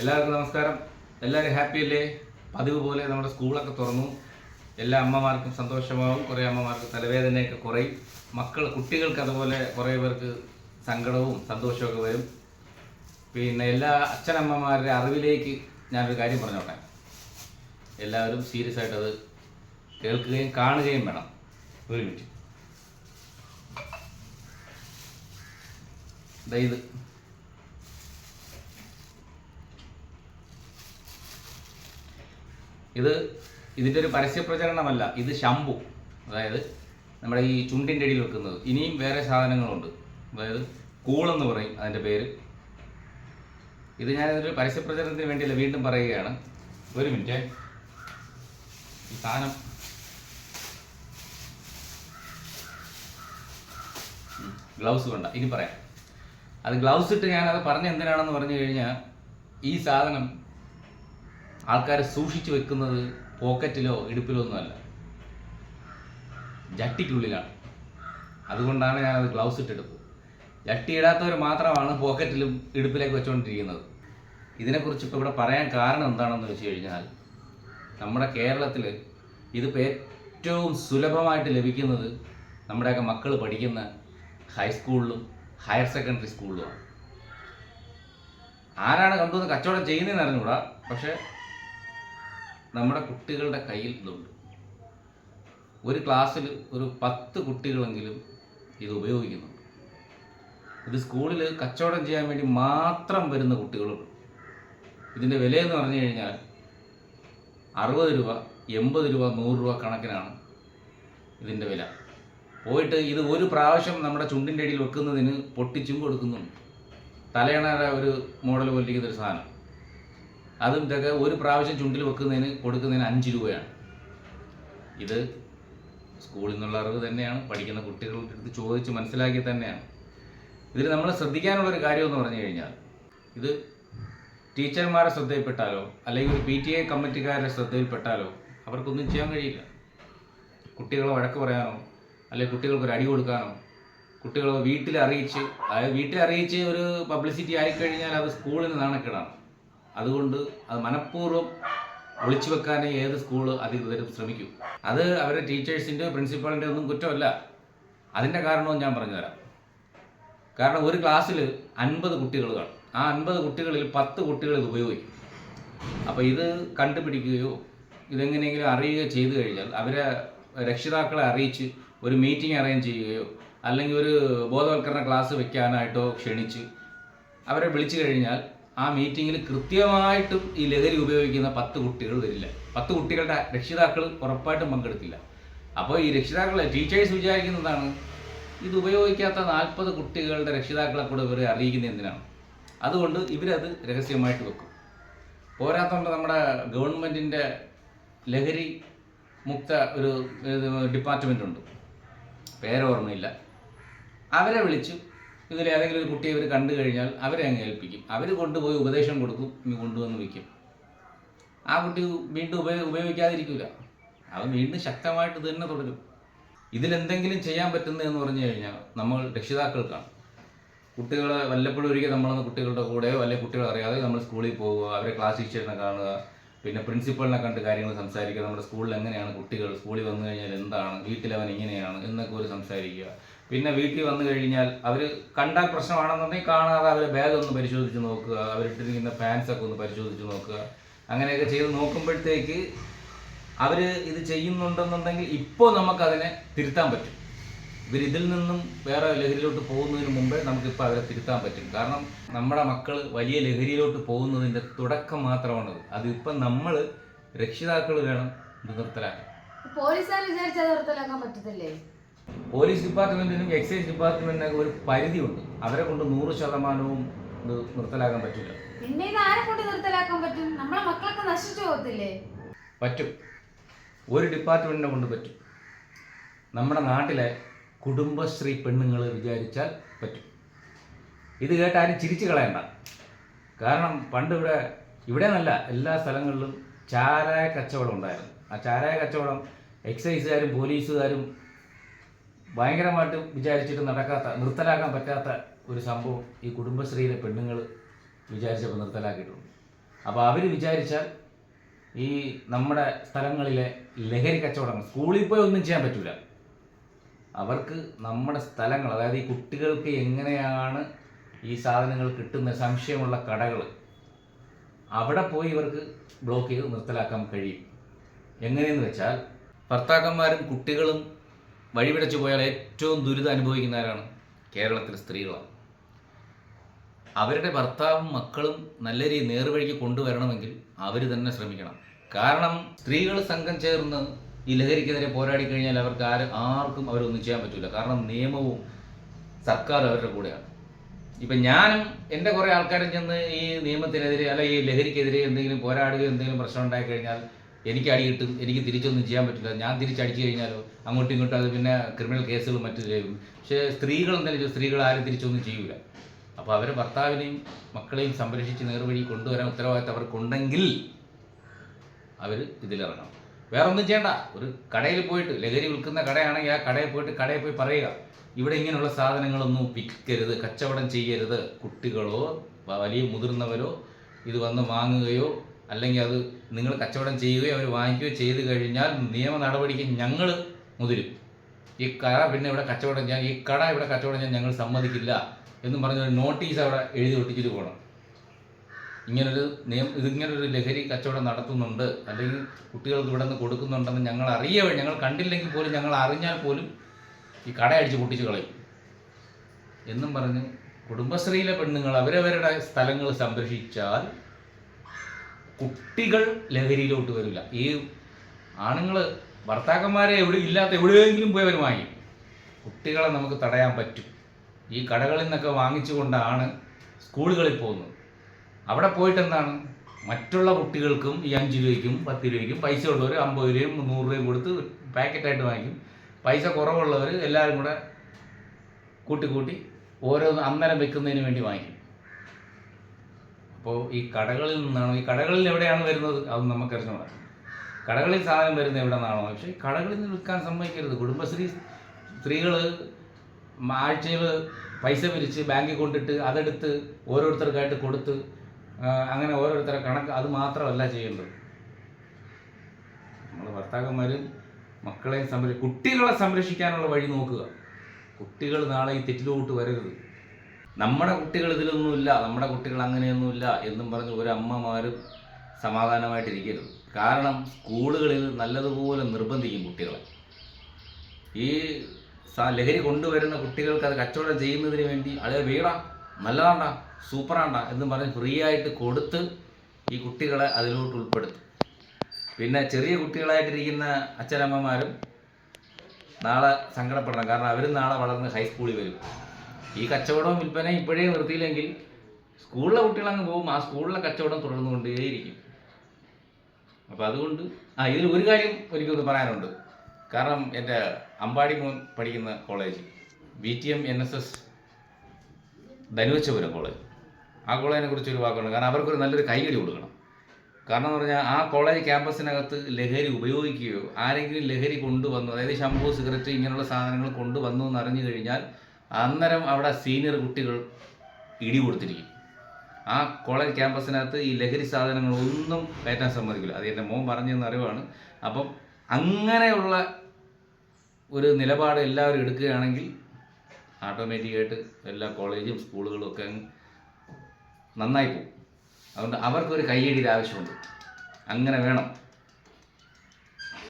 എല്ലാവർക്കും നമസ്കാരം. എല്ലാവരും ഹാപ്പി അല്ലേ? പതിവ് പോലെ നമ്മുടെ സ്കൂളൊക്കെ തുറന്നു. എല്ലാ അമ്മമാർക്കും സന്തോഷമാവും. കുറേ അമ്മമാർക്ക് തലവേദനയൊക്കെ കുറയും. കുട്ടികൾക്ക് അതുപോലെ കുറേ പേർക്ക് സങ്കടവും സന്തോഷമൊക്കെ വരും. പിന്നെ എല്ലാ അച്ഛനമ്മമാരുടെ അറിവിലേക്ക് ഞാനൊരു കാര്യം പറഞ്ഞോട്ടെ. എല്ലാവരും സീരിയസ് ആയിട്ട് അത് കേൾക്കുകയും കാണുകയും വേണം. ഒരു മിനിറ്റ്. ഇതിൻ്റെ ഒരു പരസ്യ പ്രചരണമല്ല. ഇത് ശംഭു, അതായത് നമ്മുടെ ഈ ചുണ്ടിൻ്റെ അടിയിൽ വെക്കുന്നത്. ഇനിയും വേറെ സാധനങ്ങളുണ്ട്, അതായത് കൂളെന്ന് പറയും അതിൻ്റെ പേര്. ഇത് ഞാനിതൊരു പരസ്യ പ്രചരണത്തിന് വേണ്ടിയല്ല, വീണ്ടും പറയുകയാണ്. ഒരു മിനിറ്റ്. ഈ സാധനം ഗ്ലൗസ് വേണ്ട, ഇനി പറയാം. അത് ഗ്ലൗസ് ഇട്ട് ഞാനത് പറഞ്ഞ എന്തിനാണെന്ന് പറഞ്ഞു കഴിഞ്ഞാൽ, ഈ സാധനം ആൾക്കാർ സൂക്ഷിച്ചു വെക്കുന്നത് പോക്കറ്റിലോ ഇടുപ്പിലോ ഒന്നുമല്ല, ജട്ടിക്കുള്ളിലാണ്. അതുകൊണ്ടാണ് ഞാനത് ഗ്ലൗസ് ഇട്ടെടുത്തത്. ജട്ടി ഇടാത്തവർ മാത്രമാണ് പോക്കറ്റിലും ഇടുപ്പിലേക്ക് വെച്ചുകൊണ്ടിരിക്കുന്നത്. ഇതിനെക്കുറിച്ച് ഇപ്പോൾ ഇവിടെ പറയാൻ കാരണം എന്താണെന്ന് വെച്ച് കഴിഞ്ഞാൽ, നമ്മുടെ കേരളത്തിൽ ഇതിപ്പോൾ ഏറ്റവും സുലഭമായിട്ട് ലഭിക്കുന്നത് നമ്മുടെയൊക്കെ മക്കൾ പഠിക്കുന്ന ഹൈസ്കൂളിലും ഹയർ സെക്കൻഡറി സ്കൂളിലുമാണ്. ആരാണ് കൊണ്ടുവന്ന് കച്ചവടം ചെയ്യുന്നതെന്ന് അറിഞ്ഞുകൂടാ, പക്ഷേ നമ്മുടെ കുട്ടികളുടെ കയ്യിൽ ഇതുണ്ട്. ഒരു ക്ലാസ്സിൽ ഒരു 10 കുട്ടികളെങ്കിലും ഇത് ഉപയോഗിക്കുന്നുണ്ട്. ഇത് സ്കൂളിൽ കച്ചവടം ചെയ്യാൻ വേണ്ടി മാത്രം വരുന്ന കുട്ടികളുണ്ട്. ഇതിൻ്റെ വിലയെന്ന് പറഞ്ഞു കഴിഞ്ഞാൽ 60 രൂപ, 80 രൂപ, 100 രൂപ കണക്കിനാണ് ഇതിൻ്റെ വില. പോയിട്ട് ഇത് ഒരു പ്രാവശ്യം നമ്മുടെ ചുണ്ടിൻ്റെ അടിയിൽ വെക്കുന്നതിന് പൊട്ടിച്ചും കൊടുക്കുന്നുണ്ട്. തലയണയുടെ ഒരു മോഡൽ പോലിരിക്കുന്നൊരു സാധനം, അതും ഇതൊക്കെ ഒരു പ്രാവശ്യം ചുണ്ടിൽ കൊടുക്കുന്നതിന് 5 രൂപയാണ്. ഇത് സ്കൂളിൽ നിന്നുള്ള അറിവ് തന്നെയാണ്, പഠിക്കുന്ന കുട്ടികളുടെ അടുത്ത് ചോദിച്ച് മനസ്സിലാക്കി തന്നെയാണ്. ഇതിൽ നമ്മൾ ശ്രദ്ധിക്കാനുള്ളൊരു കാര്യമെന്ന് പറഞ്ഞു കഴിഞ്ഞാൽ, ഇത് ടീച്ചർമാരെ ശ്രദ്ധയിൽപ്പെട്ടാലോ അല്ലെങ്കിൽ ഒരു PTA കമ്മിറ്റിക്കാരുടെ ശ്രദ്ധയിൽപ്പെട്ടാലോ അവർക്കൊന്നും ചെയ്യാൻ കഴിയില്ല. കുട്ടികളെ വഴക്ക് പറയാനോ അല്ലെങ്കിൽ കുട്ടികൾക്കൊരു അടി കൊടുക്കാനോ, കുട്ടികളെ വീട്ടിൽ അറിയിച്ച് ഒരു പബ്ലിസിറ്റി ആയിക്കഴിഞ്ഞാൽ അത് സ്കൂളിന് നാണക്കേടാണ്. അതുകൊണ്ട് അത് മനഃപൂർവ്വം ഒളിച്ചു വെക്കാനേ ഏത് സ്കൂൾ അധികൃതരും ശ്രമിക്കും. അത് അവരുടെ ടീച്ചേഴ്സിൻ്റെ പ്രിൻസിപ്പാളിൻ്റെ ഒന്നും കുറ്റമല്ല. അതിൻ്റെ കാരണവും ഞാൻ പറഞ്ഞുതരാം. കാരണം ഒരു ക്ലാസ്സിൽ 50 കുട്ടികൾ കാണും. ആ 50 കുട്ടികളിൽ 10 കുട്ടികൾ ഇത് ഉപയോഗിക്കും. അപ്പോൾ ഇത് കണ്ടുപിടിക്കുകയോ ഇതെങ്ങനെയെങ്കിലും അറിയുകയോ ചെയ്തു കഴിഞ്ഞാൽ അവരെ രക്ഷിതാക്കളെ അറിയിച്ച് ഒരു മീറ്റിംഗ് അറേഞ്ച് ചെയ്യുകയോ അല്ലെങ്കിൽ ഒരു ബോധവൽക്കരണ ക്ലാസ് വെക്കാനായിട്ടോ ക്ഷണിച്ച് അവരെ വിളിച്ചു കഴിഞ്ഞാൽ ആ മീറ്റിങ്ങിൽ കൃത്യമായിട്ടും ഈ ലഹരി ഉപയോഗിക്കുന്ന 10 കുട്ടികൾ വരില്ല. 10 കുട്ടികളുടെ രക്ഷിതാക്കൾ ഉറപ്പായിട്ടും പങ്കെടുക്കില്ല. അപ്പോൾ ഈ ടീച്ചേഴ്സ് വിചാരിക്കുന്നതാണ്, ഇത് ഉപയോഗിക്കാത്ത 40 കുട്ടികളുടെ രക്ഷിതാക്കളെ കൂടെ ഇവരെ അറിയിക്കുന്നത് എന്തിനാണ്? അതുകൊണ്ട് ഇവരത് രഹസ്യമായിട്ട് വെക്കും. പോരാത്തതുകൊണ്ട് നമ്മുടെ ഗവൺമെൻറ്റിൻ്റെ ലഹരി മുക്ത ഒരു ഡിപ്പാർട്ട്മെൻ്റ് ഉണ്ട്, പേരോർമ്മയില്ല. അവരെ വിളിച്ചു ഇതിലേതെങ്കിലും ഒരു കുട്ടിയെ ഇവർ കണ്ടു കഴിഞ്ഞാൽ അവരെ അങ്ങ് ഏൽപ്പിക്കും. അവർ കൊണ്ടുപോയി ഉപദേശം കൊടുക്കും, ഇനി കൊണ്ടുവന്ന് വയ്ക്കും. ആ കുട്ടി വീണ്ടും ഉപയോഗിക്കാതിരിക്കില്ല, അവൻ വീണ്ടും ശക്തമായിട്ട് ഇത് തന്നെ തുടരും. ഇതിലെന്തെങ്കിലും ചെയ്യാൻ പറ്റുന്നതെന്ന് പറഞ്ഞു കഴിഞ്ഞാൽ നമ്മൾ രക്ഷിതാക്കൾക്കാണ്. കുട്ടികളെ വല്ലപ്പോഴും ഒരിക്കൽ നമ്മളൊന്ന് കുട്ടികളുടെ കൂടെയോ അല്ലെങ്കിൽ കുട്ടികളെ അറിയാതെ നമ്മൾ സ്കൂളിൽ പോവുക, അവരെ ക്ലാസ് ടീച്ചറിനെ കാണുക, പിന്നെ പ്രിൻസിപ്പളിനെ കണ്ട് കാര്യങ്ങൾ സംസാരിക്കുക. നമ്മുടെ സ്കൂളിൽ എങ്ങനെയാണ് കുട്ടികൾ, സ്കൂളിൽ വന്നു കഴിഞ്ഞാൽ എന്താണ്, വീട്ടിലവൻ എങ്ങനെയാണ് എന്നൊക്കെ ഒരു സംസാരിക്കുക. പിന്നെ വീട്ടിൽ വന്നു കഴിഞ്ഞാൽ അവർ കണ്ടാൽ പ്രശ്നമാണെന്നുണ്ടെങ്കിൽ കാണാതെ അവരെ ബാഗ് ഒന്ന് പരിശോധിച്ച് നോക്കുക, അവരിട്ടിരിക്കുന്ന പാൻസൊക്കെ ഒന്ന് പരിശോധിച്ച് നോക്കുക. അങ്ങനെയൊക്കെ ചെയ്ത് നോക്കുമ്പോഴത്തേക്ക് അവർ ഇത് ചെയ്യുന്നുണ്ടെന്നുണ്ടെങ്കിൽ ഇപ്പോൾ നമുക്കതിനെ തിരുത്താൻ പറ്റും. ഇവരിതിൽ നിന്നും വേറെ ലഹരിയിലോട്ട് പോകുന്നതിന് മുമ്പേ നമുക്കിപ്പോൾ അവരെ തിരുത്താൻ പറ്റും. കാരണം നമ്മുടെ മക്കൾ വലിയ ലഹരിയിലോട്ട് പോകുന്നതിൻ്റെ തുടക്കം മാത്രമാണത്. അതിപ്പം നമ്മൾ രക്ഷിതാക്കൾ വേണം ഇത് നിർത്തലാക്കാൻ. പോലീസ് ഡിപ്പാർട്ട്മെന്റിനും എക്സൈസ് ഡിപ്പാർട്ട്മെന്റിനൊക്കെ ഒരു പരിധിയുണ്ട്. അവരെ കൊണ്ട് 100% ഇത് നിർത്തലാക്കാൻ പറ്റില്ല. പറ്റും, ഒരു ഡിപ്പാർട്ട്മെന്റിനെ കൊണ്ട് പറ്റും. നമ്മുടെ നാട്ടിലെ കുടുംബശ്രീ പെണ്ണുങ്ങൾ വിചാരിച്ചാൽ പറ്റും. ഇത് കേട്ട് ആരും ചിരിച്ചു കളയണ്ട. കാരണം പണ്ട് ഇവിടെ നല്ല എല്ലാ സ്ഥലങ്ങളിലും ചാരായ കച്ചവടം ഉണ്ടായിരുന്നു. ആ ചാരായ കച്ചവടം എക്സൈസുകാരും പോലീസുകാരും ഭയങ്കരമായിട്ട് വിചാരിച്ചിട്ട് നിർത്തലാക്കാൻ പറ്റാത്ത ഒരു സംഭവം ഈ കുടുംബശ്രീയിലെ പെണ്ണുങ്ങൾ വിചാരിച്ചപ്പോൾ നിർത്തലാക്കിയിട്ടുണ്ട്. അപ്പോൾ അവർ വിചാരിച്ചാൽ ഈ നമ്മുടെ സ്ഥലങ്ങളിലെ ലഹരി കച്ചവടങ്ങൾ സ്കൂളിൽ പോയി ഒന്നും ചെയ്യാൻ പറ്റില്ല. അവർക്ക് നമ്മുടെ സ്ഥലങ്ങൾ, അതായത് ഈ കുട്ടികൾക്ക് എങ്ങനെയാണ് ഈ സാധനങ്ങൾ കിട്ടുന്ന സംശയമുള്ള കടകൾ, അവിടെ പോയി ഇവർക്ക് ബ്ലോക്ക് ചെയ്ത് നിർത്തലാക്കാൻ കഴിയും. എങ്ങനെയെന്ന് വെച്ചാൽ, ഭർത്താക്കന്മാരും കുട്ടികളും വഴിപിടച്ചു പോയാൽ ഏറ്റവും ദുരിതം അനുഭവിക്കുന്നവരാണ് കേരളത്തിലെ സ്ത്രീകളാണ്. അവരുടെ ഭർത്താവും മക്കളും നല്ല രീതിയിൽ നേർവഴിക്ക് കൊണ്ടുവരണമെങ്കിൽ അവർ തന്നെ ശ്രമിക്കണം. കാരണം സ്ത്രീകൾ സംഘം ചേർന്ന് ഈ ലഹരിക്കെതിരെ പോരാടി കഴിഞ്ഞാൽ അവർക്ക് ആർക്കും അവരൊന്നും ചെയ്യാൻ പറ്റില്ല. കാരണം നിയമവും സർക്കാരും അവരുടെ കൂടെയാണ്. ഇപ്പം ഞാനും എൻ്റെ കുറേ ആൾക്കാരും ചെന്ന് ഈ നിയമത്തിനെതിരെ അല്ല ഈ ലഹരിക്കെതിരെ എന്തെങ്കിലും പോരാടുകയോ എന്തെങ്കിലും പ്രശ്നം ഉണ്ടായി കഴിഞ്ഞാൽ എനിക്ക് അടി കിട്ടും, എനിക്ക് തിരിച്ചൊന്നും ചെയ്യാൻ പറ്റില്ല. ഞാൻ തിരിച്ചടിച്ചു കഴിഞ്ഞാലോ അങ്ങോട്ടും ഇങ്ങോട്ടും അത് പിന്നെ ക്രിമിനൽ കേസുകളും മറ്റു ചെയ്യും. പക്ഷേ സ്ത്രീകൾ എന്തായാലും സ്ത്രീകൾ ആരും തിരിച്ചൊന്നും ചെയ്യൂല. അപ്പോൾ അവരെ ഭർത്താവിനെയും മക്കളെയും സംരക്ഷിച്ച് നേർവഴി കൊണ്ടുവരാൻ ഉത്തരവാദിത്തം അവർക്കുണ്ടെങ്കിൽ അവർ ഇതിലിറങ്ങണം. വേറെ ഒന്നും ചെയ്യണ്ട. ഒരു കടയിൽ പോയിട്ട്, ലഹരി വിൽക്കുന്ന കടയാണെങ്കിൽ ആ കടയിൽ പോയി പറയുക, ഇവിടെ ഇങ്ങനെയുള്ള സാധനങ്ങളൊന്നും വിൽക്കരുത്, കച്ചവടം ചെയ്യരുത്. കുട്ടികളോ വലിയ മുതിർന്നവരോ ഇത് വന്ന് വാങ്ങുകയോ അല്ലെങ്കിൽ അത് നിങ്ങൾ കച്ചവടം ചെയ്യുകയോ അവർ വാങ്ങിക്കുകയോ ചെയ്തു കഴിഞ്ഞാൽ നിയമ നടപടിക്ക് ഞങ്ങൾ മുതിരും. ഈ കട പിന്നെ ഇവിടെ കച്ചവടം ചെയ്യാൻ, ഈ കട ഇവിടെ കച്ചവടം ചെയ്യാൻ ഞങ്ങൾ സമ്മതിക്കില്ല എന്നും പറഞ്ഞ ഒരു നോട്ടീസ് അവിടെ എഴുതി ഒട്ടിച്ചിട്ട് പോകണം. ഇതിങ്ങനൊരു ലഹരി കച്ചവടം നടത്തുന്നുണ്ട്, അല്ലെങ്കിൽ കുട്ടികൾക്ക് ഇവിടെ നിന്ന് കൊടുക്കുന്നുണ്ടെന്ന് ഞങ്ങൾ കണ്ടില്ലെങ്കിൽ പോലും, ഞങ്ങൾ അറിഞ്ഞാൽ പോലും ഈ കട അടിച്ച് പൊട്ടിച്ച് കളയും എന്നും പറഞ്ഞ് കുടുംബശ്രീയിലെ പെണ്ണുങ്ങൾ അവരവരുടെ സ്ഥലങ്ങൾ സംരക്ഷിച്ചാൽ കുട്ടികൾ ലഹരിയിലോട്ട് വരില്ല. ഈ ആണുങ്ങൾ ഭർത്താക്കന്മാരെ എവിടെയെങ്കിലും പോയി അവർ വാങ്ങിക്കും. കുട്ടികളെ നമുക്ക് തടയാൻ പറ്റും. ഈ കടകളിൽ നിന്നൊക്കെ വാങ്ങിച്ചുകൊണ്ടാണ് സ്കൂളുകളിൽ പോകുന്നത്. അവിടെ പോയിട്ട് എന്താണ്, മറ്റുള്ള കുട്ടികൾക്കും ഈ 5 രൂപയ്ക്കും 10 രൂപയ്ക്കും പൈസ ഉള്ളവർ 50 രൂപയും 100 രൂപയും കൊടുത്ത് പാക്കറ്റായിട്ട് വാങ്ങിക്കും. പൈസ കുറവുള്ളവർ എല്ലാവരും കൂടെ കൂട്ടി ഓരോന്ന് അന്നേരം വെക്കുന്നതിന് വേണ്ടി വാങ്ങിക്കും. അപ്പോൾ ഈ കടകളിൽ എവിടെയാണ് വരുന്നത് അത് നമുക്കറിഞ്ഞൂടാ. കടകളിൽ സാധനം വരുന്നത് എവിടെ നിന്നാണോ, പക്ഷേ കടകളിൽ നിന്ന് വിൽക്കാൻ സമ്മതിക്കരുത്. കുടുംബശ്രീ സ്ത്രീകൾ ആഴ്ചയിൽ പൈസ പിരിച്ച് ബാങ്കിൽ കൊണ്ടിട്ട് അതെടുത്ത് ഓരോരുത്തർക്കായിട്ട് കൊടുത്ത് അങ്ങനെ ഓരോരുത്തരെ കണക്ക്, അത് മാത്രമല്ല ചെയ്യേണ്ടത്. നമ്മൾ ഭർത്താക്കന്മാരും മക്കളെയും കുട്ടികളെ സംരക്ഷിക്കാനുള്ള വഴി നോക്കുക. കുട്ടികൾ നാളെ ഈ തെറ്റിലോട്ട് വരരുത്. നമ്മുടെ കുട്ടികൾ ഇതിലൊന്നുമില്ല, നമ്മുടെ കുട്ടികൾ അങ്ങനെയൊന്നുമില്ല എന്നും പറഞ്ഞ് ഒരു അമ്മമാരും സമാധാനമായിട്ടിരിക്കരുത്. കാരണം സ്കൂളുകളിൽ നല്ലതുപോലെ നിർബന്ധിക്കും കുട്ടികളെ. ഈ ലഹരി കൊണ്ടുവരുന്ന കുട്ടികൾക്ക് അത് കച്ചവടം ചെയ്യുന്നതിന് വേണ്ടി അതെ വീടാ, നല്ലതാണ്ട, സൂപ്പറാണ്ട എന്നും പറഞ്ഞ് ഫ്രീ ആയിട്ട് കൊടുത്ത് ഈ കുട്ടികളെ അതിലോട്ട് ഉൾപ്പെടുത്തും. പിന്നെ ചെറിയ കുട്ടികളായിട്ടിരിക്കുന്ന അച്ഛനമ്മമാരും നാളെ സങ്കടപ്പെടണം. കാരണം അവരും നാളെ വളർന്ന് ഹൈസ്കൂളിൽ വരും. ഈ കച്ചവടവും വിൽപ്പനയും ഇപ്പോഴേ നിർത്തിയില്ലെങ്കിൽ സ്കൂളിലെ കുട്ടികളങ്ങ് പോകും, ആ സ്കൂളിലെ കച്ചവടം തുടർന്നുകൊണ്ടേയിരിക്കും. അപ്പോൾ അതുകൊണ്ട് ഇതിൽ ഒരു കാര്യം എനിക്കൊന്ന് പറയാനുണ്ട്. കാരണം എൻ്റെ അമ്പാടി മോൻ പഠിക്കുന്ന college VTM NSS Dhanuvachapuram college, ആ കോളേജിനെ കുറിച്ച് ഒരു വാക്കുണ്ട്. കാരണം അവർക്കൊരു നല്ലൊരു കൈയടി കൊടുക്കണം. കാരണം എന്ന് പറഞ്ഞാൽ ആ കോളേജ് ക്യാമ്പസിനകത്ത് ലഹരി ഉപയോഗിക്കുകയോ ആരെങ്കിലും ലഹരി കൊണ്ടുവന്നു, അതായത് ഷംപൂ സിഗരറ്റ് ഇങ്ങനെയുള്ള സാധനങ്ങൾ കൊണ്ടുവന്നു എന്ന് അറിഞ്ഞു കഴിഞ്ഞാൽ അന്നേരം അവിടെ സീനിയർ കുട്ടികൾ ഇടി കൊടുത്തിരിക്കും. ആ കോളേജ് ക്യാമ്പസിനകത്ത് ഈ ലഹരി സാധനങ്ങളൊന്നും കയറ്റാൻ സമ്മതിക്കില്ല. അത് എൻ്റെ മോൻ പറഞ്ഞെന്ന് അറിവാണ്. അപ്പം അങ്ങനെയുള്ള ഒരു നിലപാട് എല്ലാവരും എടുക്കുകയാണെങ്കിൽ ഓട്ടോമാറ്റിക്കായിട്ട് എല്ലാ കോളേജും സ്കൂളുകളും ഒക്കെ നന്നായി പോകും. അതുകൊണ്ട് അവർക്കൊരു കയ്യടിയുടെ ആവശ്യമുണ്ട്. അങ്ങനെ വേണം.